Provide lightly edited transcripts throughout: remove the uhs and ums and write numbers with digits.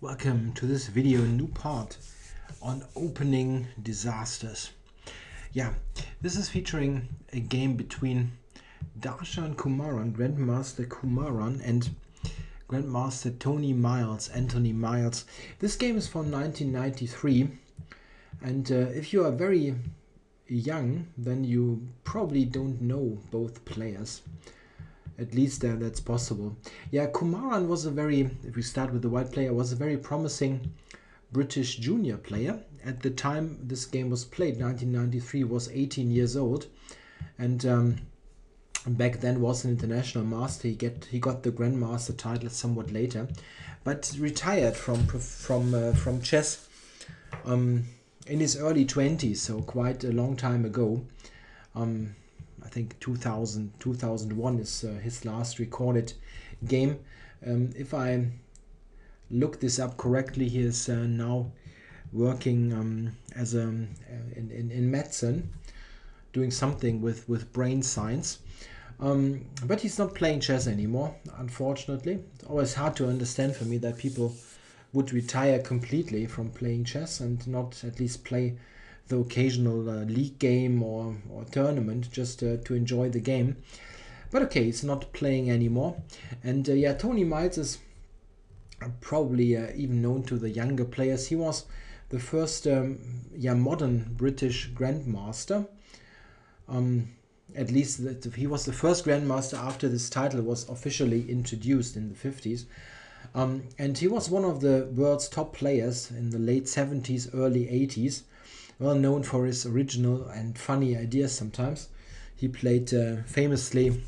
Welcome to this video, new part on opening disasters. Yeah, this is featuring a game between Disasters Kumaran, Grandmaster Kumaran, and Grandmaster Anthony Miles. This game is from 1993, and if you are very young, then you probably don't know both players. At least that's possible. Yeah, Kumaran was if we start with the white player, was a very promising British junior player. At the time this game was played, 1993, was 18 years old, and back then was an international master. He got the Grandmaster title somewhat later, but retired from chess in his early 20s, so quite a long time ago. I think 2001 is his last recorded game. If I look this up correctly, he is now working as in medicine, doing something with brain science. But he's not playing chess anymore, unfortunately. It's always hard to understand for me that people would retire completely from playing chess and not at least play the occasional league game or tournament just to enjoy the game. But okay, he's not playing anymore. And yeah, Tony Miles is probably even known to the younger players. He was the first modern British Grandmaster. At least he was the first Grandmaster after this title was officially introduced in the 50s. And he was one of the world's top players in the late 70s, early 80s. Well known for his original and funny ideas sometimes. He played famously,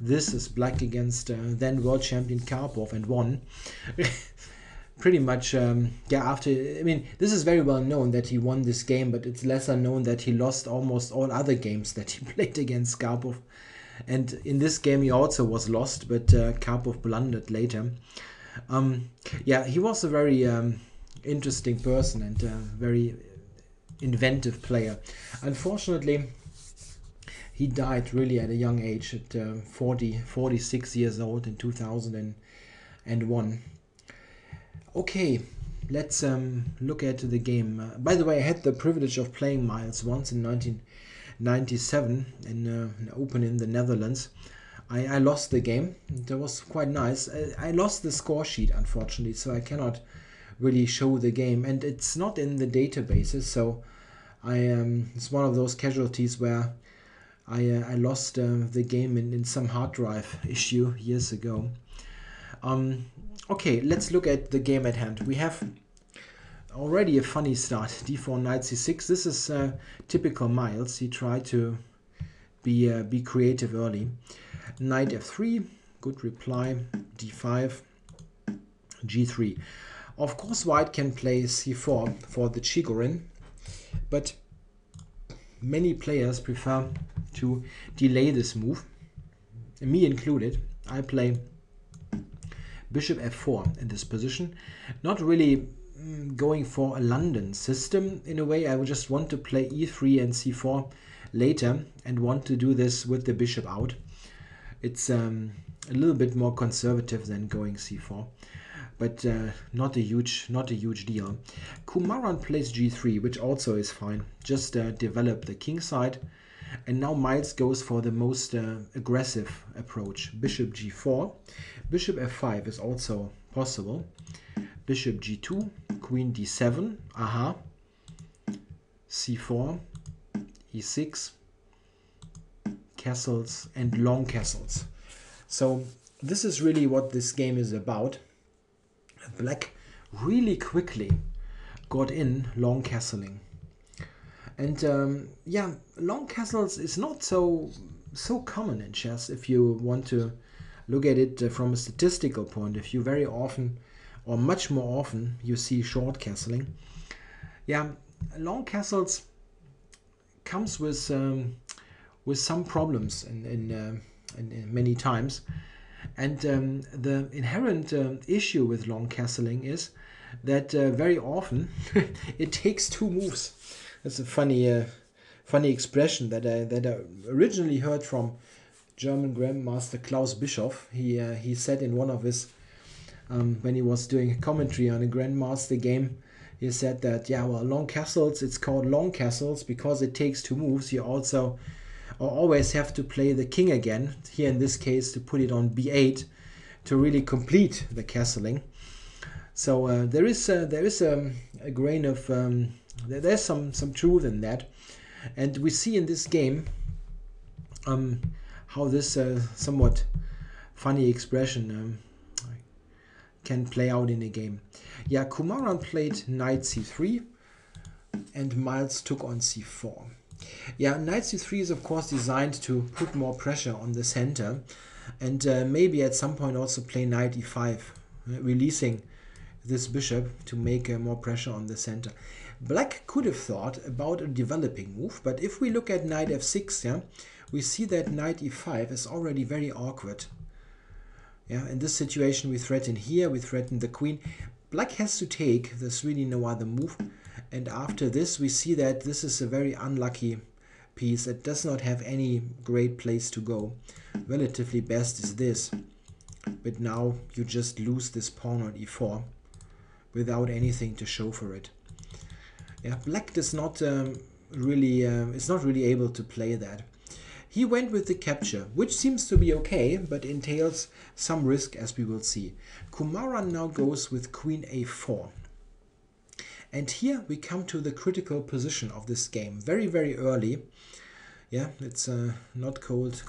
this is black against then world champion Karpov and won. Pretty much, this is very well known that he won this game, but it's lesser known that he lost almost all other games that he played against Karpov. And in this game he also was lost, but Karpov blundered later. He was a very interesting person and a very inventive player. Unfortunately, he died really at a young age, at 46 years old in 2001. Okay, let's look at the game. By the way, I had the privilege of playing Miles once in 1997 in an Open in the Netherlands. I lost the game. That was quite nice. I lost the score sheet, unfortunately, so I cannot really show the game, and it's not in the databases, so it's one of those casualties where I lost the game in some hard drive issue years ago. Okay, let's look at the game at hand. We have already a funny start. d4 knight c6. This is typical Miles. He tried to be creative early. Knight f3, good reply. d5, g3. Of course, white can play c4 for the Chigorin, but many players prefer to delay this move, me included. I play bishop f4 in this position, not really going for a London system. In a way, I would just want to play e3 and c4 later and want to do this with the bishop out. It's a little bit more conservative than going c4. But not a huge deal. Kumaran plays g3, which also is fine. Just develop the king side. And now Miles goes for the most aggressive approach. Bishop g4. Bishop f5 is also possible. Bishop g2. Queen d7. Aha. c4. e6. Castles and long castles. So this is really what this game is about. Black really quickly got in long castling, and long castles is not so common in chess. If you want to look at it from a statistical point of view, very often or much more often you see short castling. Yeah, long castles comes with some problems in many times. And the inherent issue with long castling is that very often it takes two moves. That's a funny expression that I originally heard from German Grandmaster Klaus Bischoff. He said in one of his when he was doing a commentary on a Grandmaster game. He said that, yeah, well, long castles, it's called long castles because it takes 2 moves. You also always have to play the king again, here in this case to put it on b8 to really complete the castling. So there is a grain of there's some truth in that, and we see in this game how this somewhat funny expression can play out in a game. Yeah, Kumaran played knight c3 and Miles took on c4. Yeah, knight c3 is of course designed to put more pressure on the center, and maybe at some point also play knight e5, releasing this bishop to make more pressure on the center. Black could have thought about a developing move, but if we look at knight f6, yeah, we see that knight e5 is already very awkward. Yeah, in this situation we threaten here, we threaten the queen. Black has to take, there's really no other move. And after this we see that this is a very unlucky piece. It does not have any great place to go. Relatively best is this. But now you just lose this pawn on e4 without anything to show for it. Yeah, Black does not is not really able to play that. He went with the capture, which seems to be okay, but entails some risk, as we will see. Kumaran now goes with queen a4. And here we come to the critical position of this game, very, very early. Yeah, it's not called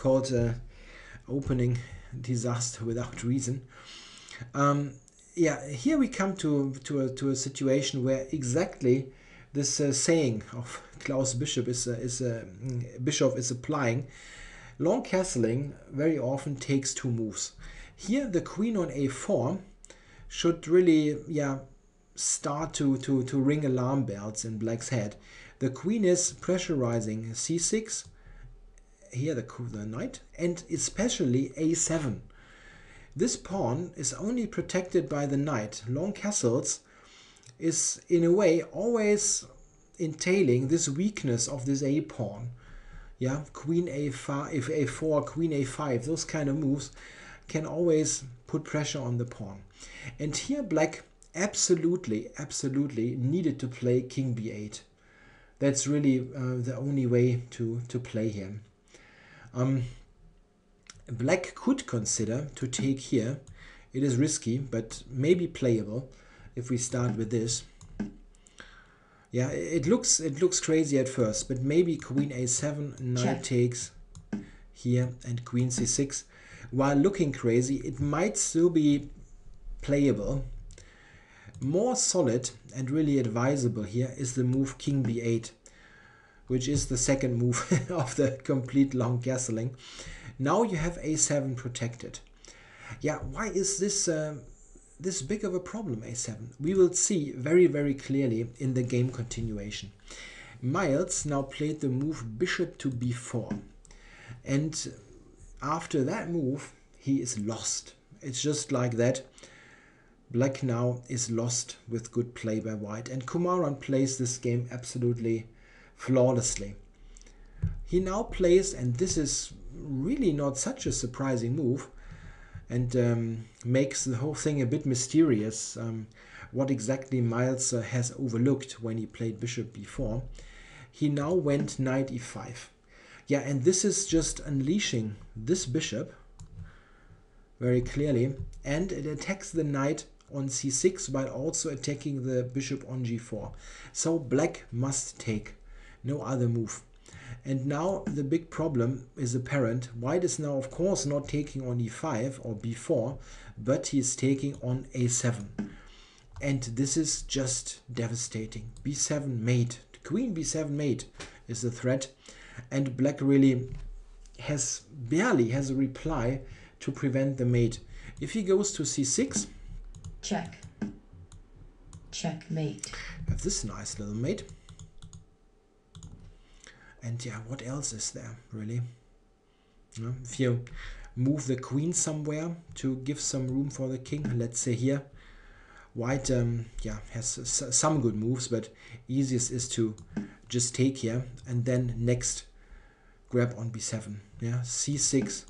opening disaster without reason. Yeah, here we come to a situation where exactly this saying of Klaus Bischoff is applying. Long castling very often takes 2 moves. Here the queen on a4 should really, yeah, start to ring alarm bells in Black's head. The queen is pressurizing c6, here the knight, and especially a7. This pawn is only protected by the knight. Long castles is in a way always entailing this weakness of this a pawn. Yeah, queen a5, if a4, queen a5, those kind of moves can always put pressure on the pawn. And here Black absolutely needed to play king b8. That's really the only way to play here. Black could consider to take here. It is risky, but maybe playable if we start with this. Yeah, it looks crazy at first, but maybe queen a7, knight takes here, and queen c6. While looking crazy, it might still be playable. More solid and really advisable here is the move king b8, which is the second move of the complete long castling. Now you have a7 protected. Yeah, why is this this big of a problem, a7? We will see very, very clearly in the game continuation. Miles now played the move bishop to b4. And after that move, he is lost. It's just like that. Black now is lost with good play by white. And Kumaran plays this game absolutely flawlessly. He now plays, and this is really not such a surprising move, and makes the whole thing a bit mysterious, what exactly Miles has overlooked when he played bishop b4. He now went knight e5. Yeah, and this is just unleashing this bishop very clearly, and it attacks the knight on c6 while also attacking the bishop on g4. So Black must take, no other move. And now the big problem is apparent. White is now of course not taking on e5 or b4, but he is taking on a7. And this is just devastating. b7 mate, queen b7 mate is the threat. And Black really barely has a reply to prevent the mate. If he goes to c6, check, checkmate. Have this nice little mate. And yeah, what else is there, really? If you move the queen somewhere to give some room for the king, let's say here, White yeah, has some good moves, but easiest is to just take here, and then next grab on b7. Yeah, c6,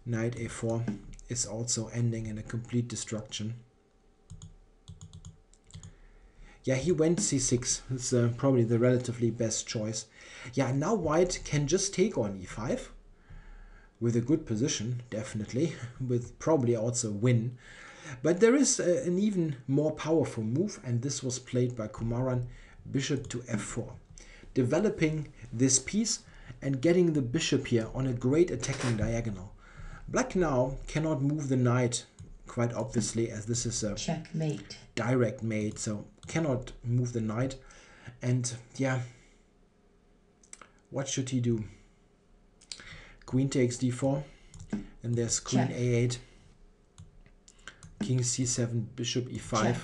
knight a4 is also ending in a complete destruction. Yeah, he went c6. It's probably the relatively best choice. Yeah, now white can just take on e5 with a good position, definitely, with probably also win. But there is an even more powerful move, and this was played by Kumaran, bishop to f4. Developing this piece and getting the bishop here on a great attacking diagonal. Black now cannot move the knight, quite obviously, as this is a checkmate, direct mate, so cannot move the knight. And yeah, what should he do? Queen takes d4, and there's queen check, a8, king c7, bishop e5. check,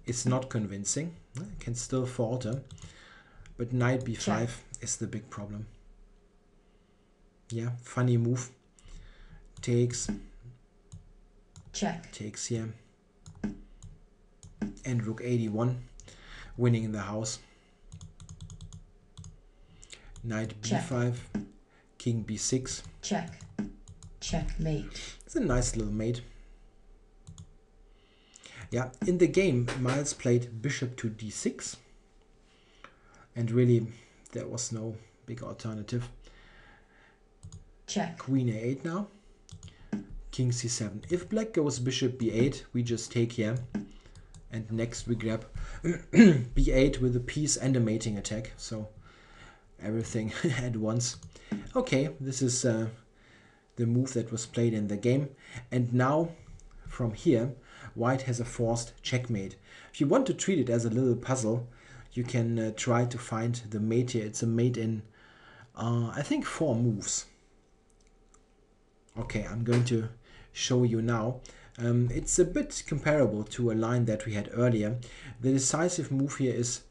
It's not convincing. It can still falter, but knight b5 check, is the big problem. Yeah, funny move. Takes, check, takes here, and rook 81, winning in the house. Knight b5, king b6. check, checkmate. It's a nice little mate. Yeah, in the game, Miles played bishop to d6. And really, there was no big alternative. Check. Queen a8 now. King c7. If black goes bishop b8, we just take here. And next we grab b8 with a piece and a mating attack. So everything at once. Okay, this is the move that was played in the game. And now, from here, white has a forced checkmate. If you want to treat it as a little puzzle, you can try to find the mate here. It's a mate in, I think, 4 moves. Okay, I'm going to show you now. It's a bit comparable to a line that we had earlier. The decisive move here is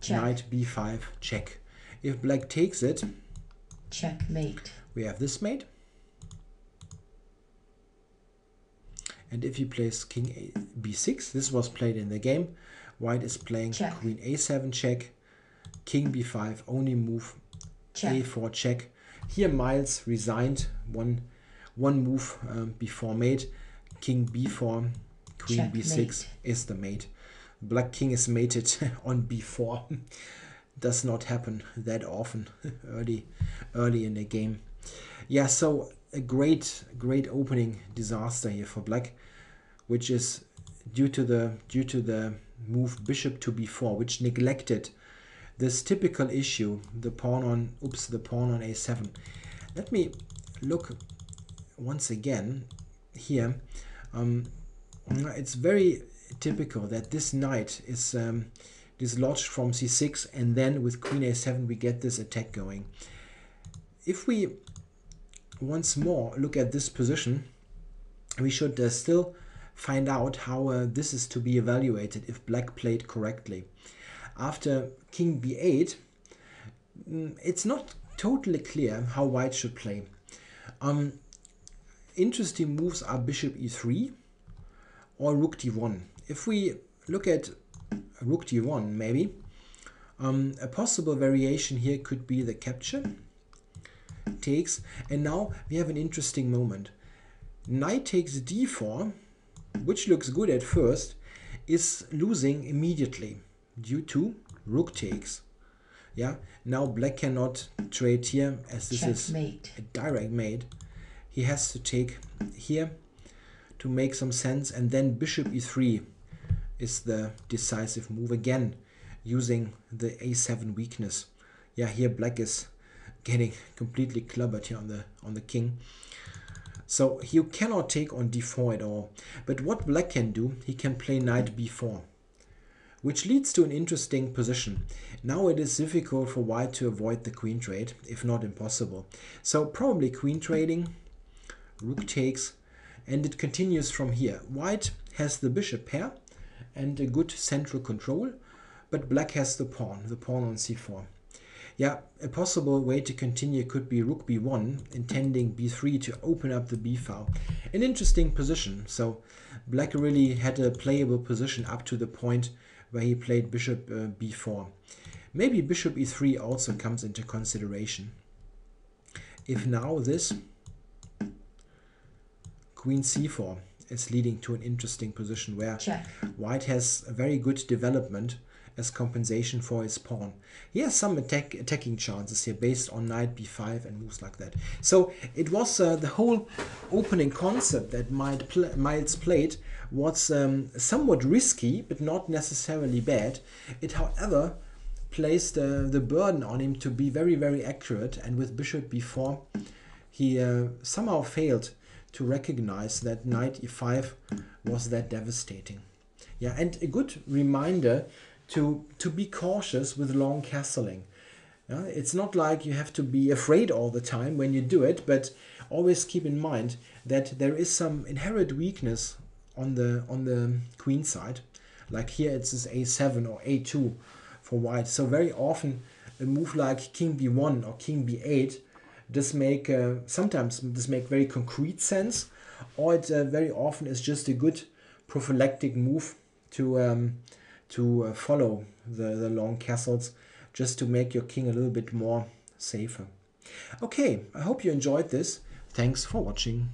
check. Knight b5, check. If black takes it, checkmate. We have this mate. And if he plays king b6, this was played in the game. White is playing check. Queen a7 check, king b5, only move check. a4 check. Here Miles resigned one move before mate. King b4, queen check b6 mate. Is the mate. Black king is mated on b4. Does not happen that often early in the game. Yeah, so a great opening disaster here for black, which is due to the move bishop to b4, which neglected this typical issue, the pawn on a7. Let me look once again here. It's very typical that this knight is dislodged from c6, and then with queen a7 we get this attack going. If we once more look at this position, we should still find out how this is to be evaluated if black played correctly. After king b8, it's not totally clear how white should play. Interesting moves are bishop e3 or rook d1. If we look at rook d1, maybe a possible variation here could be the capture, takes, and now we have an interesting moment. Knight takes d4, which looks good at first, is losing immediately due to rook takes. Yeah, now black cannot trade here as this checkmate. Is a direct mate. He has to take here to make some sense, and then bishop e3 is the decisive move again, using the a7 weakness. Yeah, here black is getting completely clubbered here on the king. So you cannot take on d4 at all. But what black can do, he can play knight b4, which leads to an interesting position. Now it is difficult for white to avoid the queen trade, if not impossible. So probably queen trading, rook takes, and it continues from here. White has the bishop pair and a good central control, but black has the pawn on c4. Yeah, a possible way to continue could be rook b1, intending b3 to open up the b file. An interesting position. So black really had a playable position up to the point where he played bishop b4. Maybe bishop e3 also comes into consideration. If now this, queen c4, is leading to an interesting position where check, white has a very good development as compensation for his pawn. He has some attacking chances here based on knight b5 and moves like that. So it was the whole opening concept that Miles played was somewhat risky, but not necessarily bad. It, however, placed the burden on him to be very, very accurate, and with bishop b4, he somehow failed to recognize that knight e5 was that devastating. Yeah, and a good reminder to be cautious with long castling. Yeah, it's not like you have to be afraid all the time when you do it, but always keep in mind that there is some inherent weakness on the queen side. Like here it's this a7 or a2 for white. So very often a move like king b1 or king b8 does make sometimes does make very concrete sense, or it very often is just a good prophylactic move to follow the long castles, just to make your king a little bit more safer. Okay, I hope you enjoyed this. Thanks for watching.